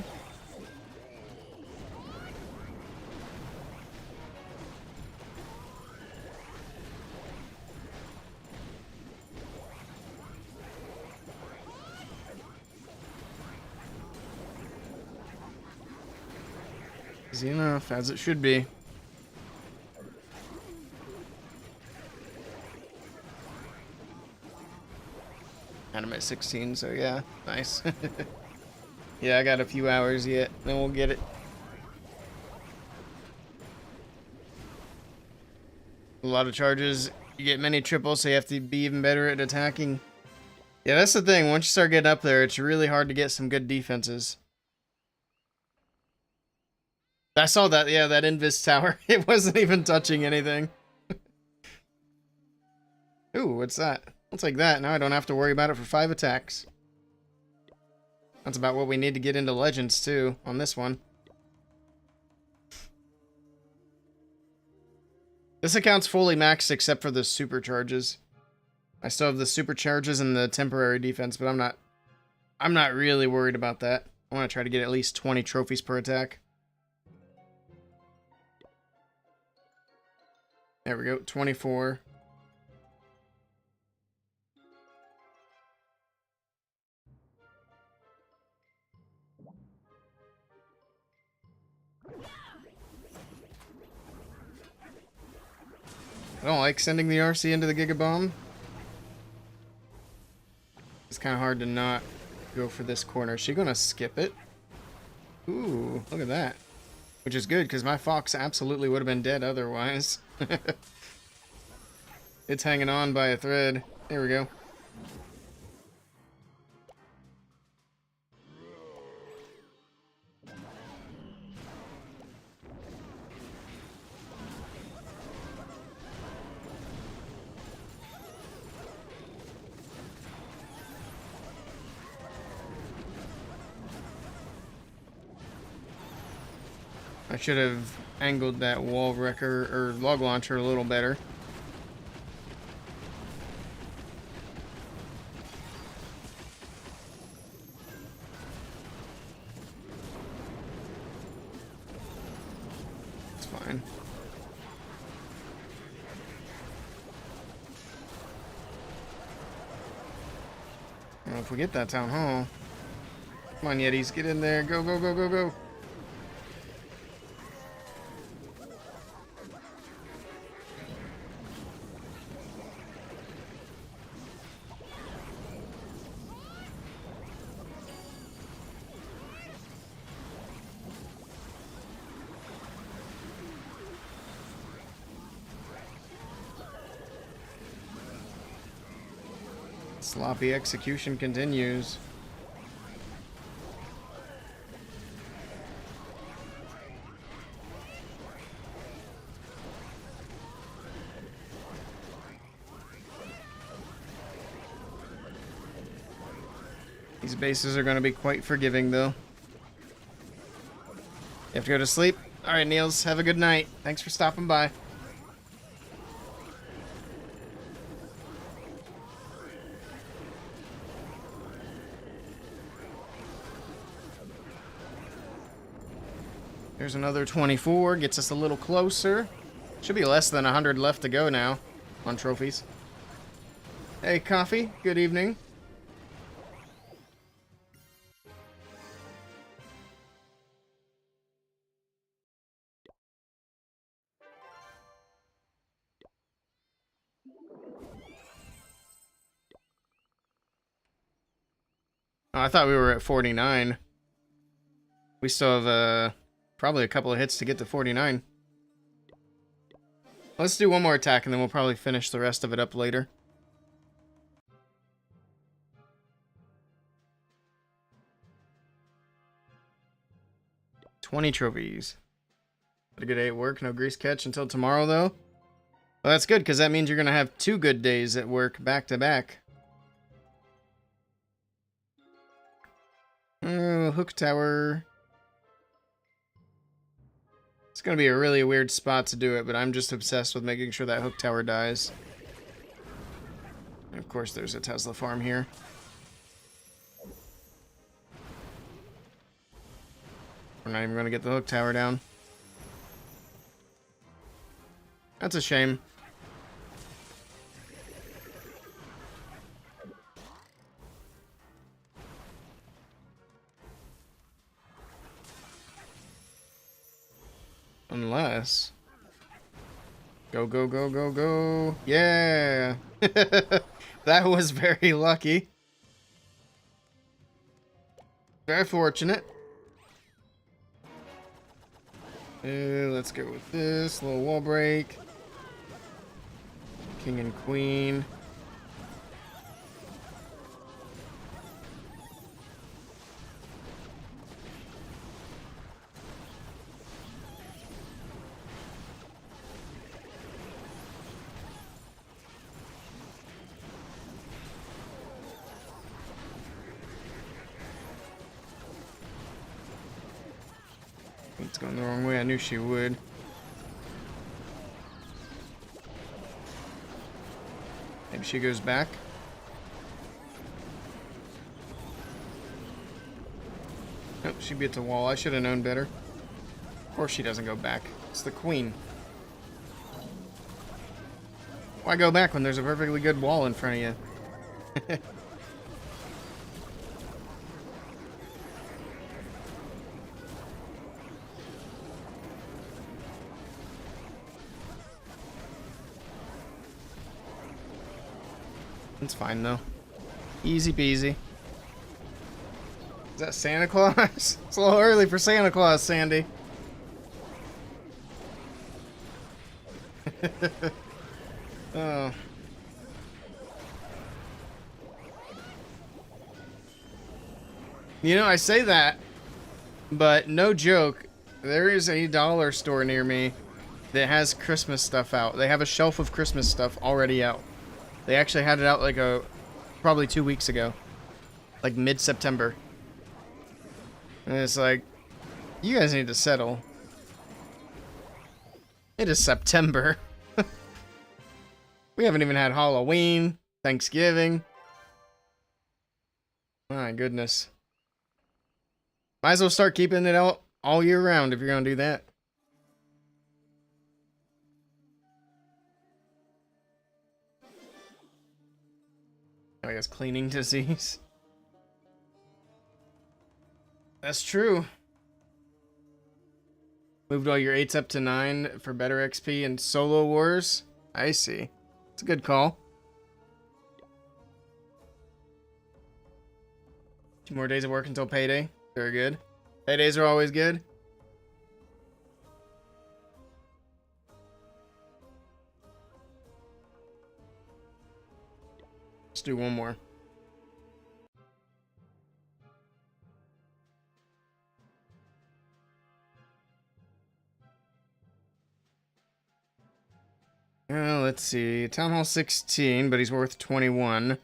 Easy enough, as it should be. And I'm at 16, so yeah, nice. Yeah, I got a few hours yet, then we'll get it. A lot of charges. You get many triples, so you have to be even better at attacking. Yeah, that's the thing. Once you start getting up there, it's really hard to get some good defenses. I saw that, yeah, that Invis tower. It wasn't even touching anything. Ooh, what's that? I'll take that. Now I don't have to worry about it for 5 attacks. That's about what we need to get into Legends, too, on this one. This account's fully maxed except for the supercharges. I still have the supercharges and the temporary defense, but I'm not really worried about that. I want to try to get at least 20 trophies per attack. There we go, 24. I don't like sending the RC into the Giga Bomb. It's kind of hard to not go for this corner. Is she gonna skip it? Ooh, look at that. Which is good, because my Fox absolutely would have been dead otherwise. It's hanging on by a thread. There we go. I should have angled that wall wrecker or log launcher a little better. It's fine. Well, if we get that town hall. Come on, Yetis, get in there. Go, go, go, go, go. Sloppy execution continues. These bases are going to be quite forgiving, though. You have to go to sleep? Alright, Niels, have a good night. Thanks for stopping by. There's another 24, gets us a little closer. Should be less than 100 left to go now on trophies. Hey, Coffee, good evening. Oh, I thought we were at 49. We still have probably a couple of hits to get to 49. Let's do one more attack and then we'll probably finish the rest of it up later. 20 trophies. Had a good day at work. No grease catch until tomorrow, though. Well, that's good, because that means you're going to have 2 good days at work back to back. Hook tower. It's going to be a really weird spot to do it, but I'm just obsessed with making sure that hook tower dies. And of course, there's a Tesla farm here. We're not even going to get the hook tower down. That's a shame. Unless... Go, go, go, go, go. Yeah! That was very lucky. Very fortunate. Let's go with this. Little wall break. King and queen. It's going the wrong way. I knew she would. Maybe she goes back. Nope, she beat the wall. I should have known better. Of course she doesn't go back. It's the queen. Why go back when there's a perfectly good wall in front of you? It's fine, though. Easy peasy. Is that Santa Claus? It's a little early for Santa Claus, Sandy. Oh. You know, I say that, but no joke, there is a dollar store near me that has Christmas stuff out. They have a shelf of Christmas stuff already out. They actually had it out like probably 2 weeks ago. Like mid-September. And it's like, you guys need to settle. It is September. We haven't even had Halloween, Thanksgiving. My goodness. Might as well start keeping it out all year round if you're going to do that. I guess cleaning disease. That's true. Moved all your 8s up to 9 for better XP and Solo Wars. I see. It's a good call. 2 more days of work until payday. Very good. Paydays are always good. Let's do one more. Let's see. Town Hall 16, but he's worth 21.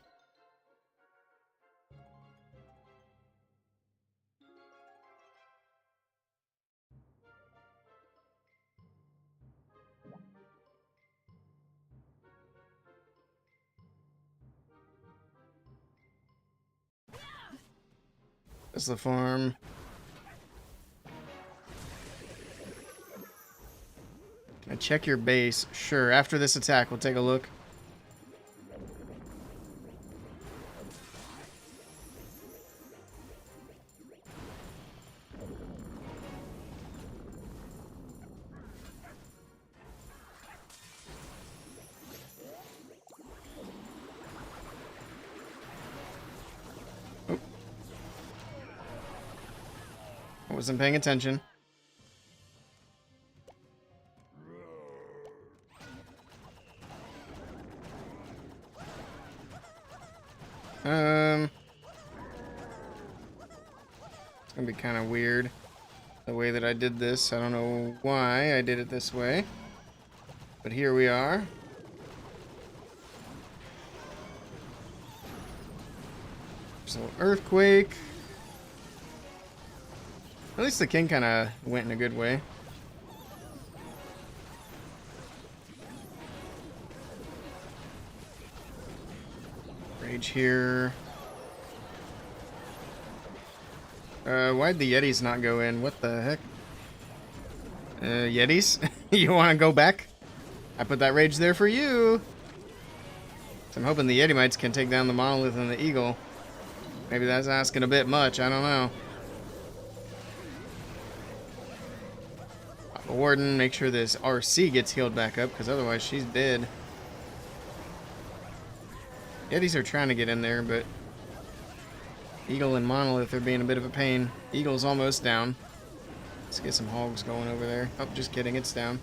That's the farm. Can I check your base? Sure. After this attack, we'll take a look. I wasn't paying attention. It's gonna be kind of weird. the way that I did this. I don't know why I did it this way. But here we are. There's a little earthquake. At least the king kind of went in a good way. Rage here. Why'd the Yetis not go in? What the heck? Yetis? You want to go back? I put that rage there for you. So I'm hoping the Yeti Mites can take down the Monolith and the Eagle. Maybe that's asking a bit much. I don't know. Pop a Warden. Make sure this RC gets healed back up, because otherwise she's dead. Yetis are trying to get in there, but Eagle and Monolith are being a bit of a pain. Eagle's almost down. Let's get some hogs going over there. Oh, just kidding. It's down.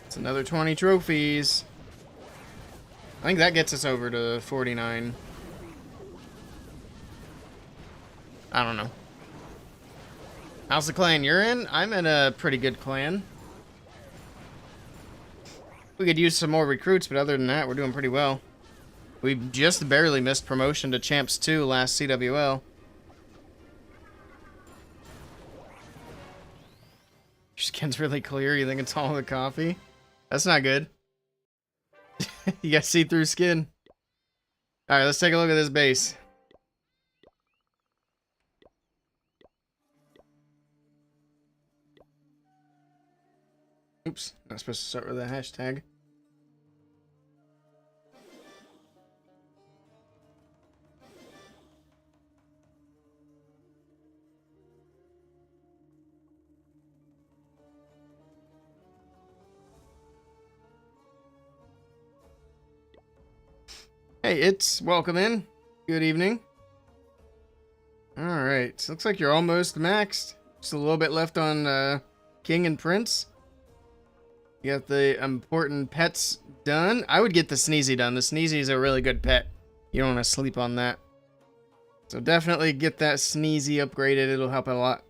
It's another 20 trophies. I think that gets us over to 49. I don't know. How's the clan you're in? I'm in a pretty good clan. We could use some more recruits, but other than that, we're doing pretty well. We just barely missed promotion to Champs 2 last CWL. Your skin's really clear. You think it's all the coffee? That's not good. You got see-through skin. Alright, let's take a look at this base. Oops, not supposed to start with a hashtag. Hey, it's welcome in. Good evening. Alright, looks like you're almost maxed. Just a little bit left on King and Prince. You got the important pets done. I would get the Sneezy done. The Sneezy is a really good pet. You don't want to sleep on that. So definitely get that Sneezy upgraded. It'll help a lot.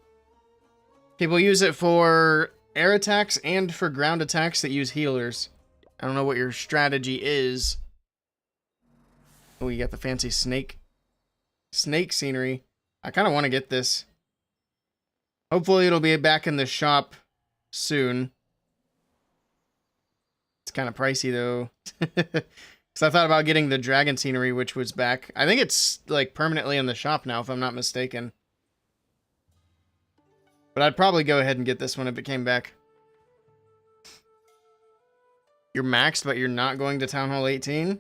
People use it for air attacks and for ground attacks that use healers. I don't know what your strategy is. Oh, you got the fancy snake. Snake scenery. I kind of want to get this. Hopefully it'll be back in the shop soon. It's kind of pricey though. Because I thought about getting the dragon scenery, which was back. I think it's like permanently in the shop now, if I'm not mistaken. But I'd probably go ahead and get this one if it came back. You're maxed, but you're not going to Town Hall 18?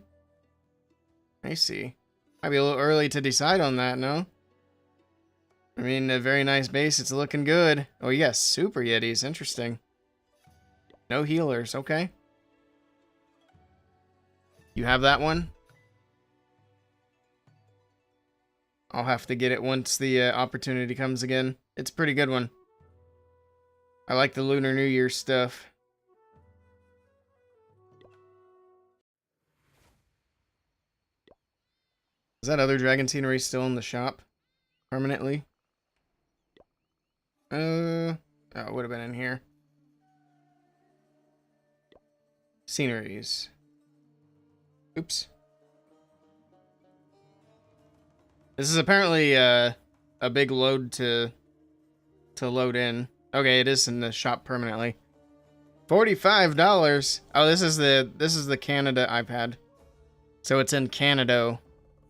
I see. Might be a little early to decide on that, no? I mean, a very nice base. It's looking good. Oh, yes. Super Yetis. Interesting. No healers. Okay. You have that one? I'll have to get it once the opportunity comes again. It's a pretty good one. I like the Lunar New Year stuff. Is that other dragon scenery still in the shop? Permanently? Oh, it would have been in here. Sceneries. Oops. This is apparently a big load to load in. Okay, it is in the shop permanently. $45. Oh, this is the Canada iPad. So it's in Canada,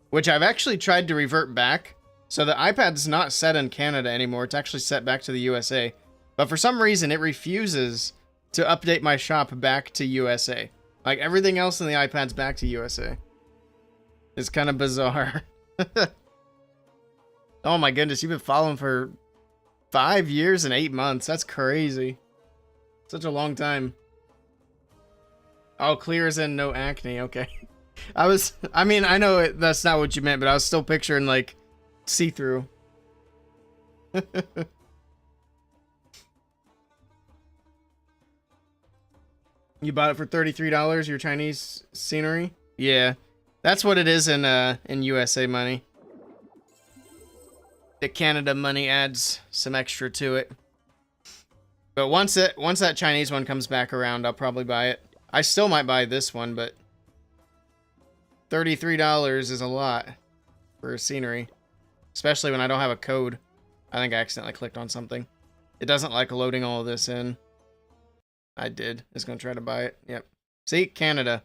which I've actually tried to revert back. So the iPad's not set in Canada anymore. It's actually set back to the USA. But for some reason, it refuses to update my shop back to USA. Like, everything else in the iPad's back to USA. It's kind of bizarre. Oh my goodness, you've been following for 5 years and 8 months. That's crazy. Such a long time. Oh, clear as in no acne. Okay. I mean, I know that's not what you meant, but I was still picturing, like, see-through. You bought it for $33, your Chinese scenery? Yeah. That's what it is in USA money. the Canada money adds some extra to it. But once that Chinese one comes back around, I'll probably buy it. I still might buy this one, but $33 is a lot for a scenery. Especially when I don't have a code. I think I accidentally clicked on something. It doesn't like loading all of this in. I did. It's going to try to buy it. Yep. See? Canada.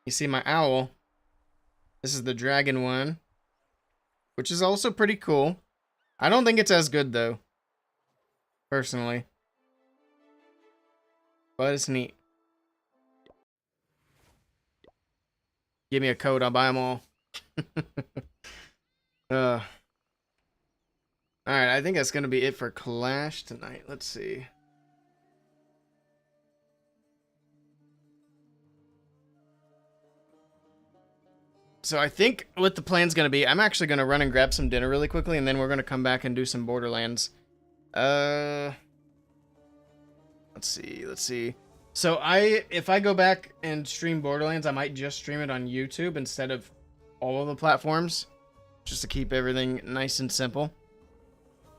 You see my owl? This is the dragon one, which is also pretty cool. I don't think it's as good, though. Personally. But it's neat. Give me a code, I'll buy them all. Alright, I think that's going to be it for Clash tonight. Let's see. So I think what the plan's going to be, I'm actually going to run and grab some dinner really quickly, and then we're going to come back and do some Borderlands. Let's see. So if I go back and stream Borderlands, I might just stream it on YouTube instead of all of the platforms, just to keep everything nice and simple.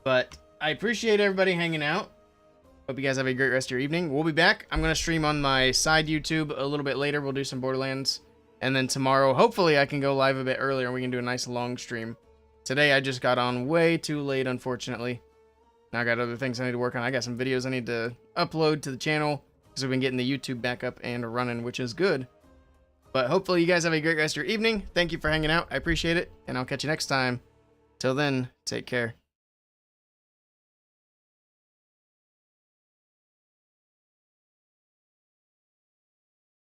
But I appreciate everybody hanging out. Hope you guys have a great rest of your evening. We'll be back. I'm going to stream on my side YouTube a little bit later. We'll do some Borderlands. And then tomorrow, hopefully I can go live a bit earlier and we can do a nice long stream. Today I just got on way too late, unfortunately. Now I got other things I need to work on. I got some videos I need to upload to the channel because we've been getting the YouTube back up and running, which is good. But hopefully you guys have a great rest of your evening. Thank you for hanging out. I appreciate it. And I'll catch you next time. Till then, take care.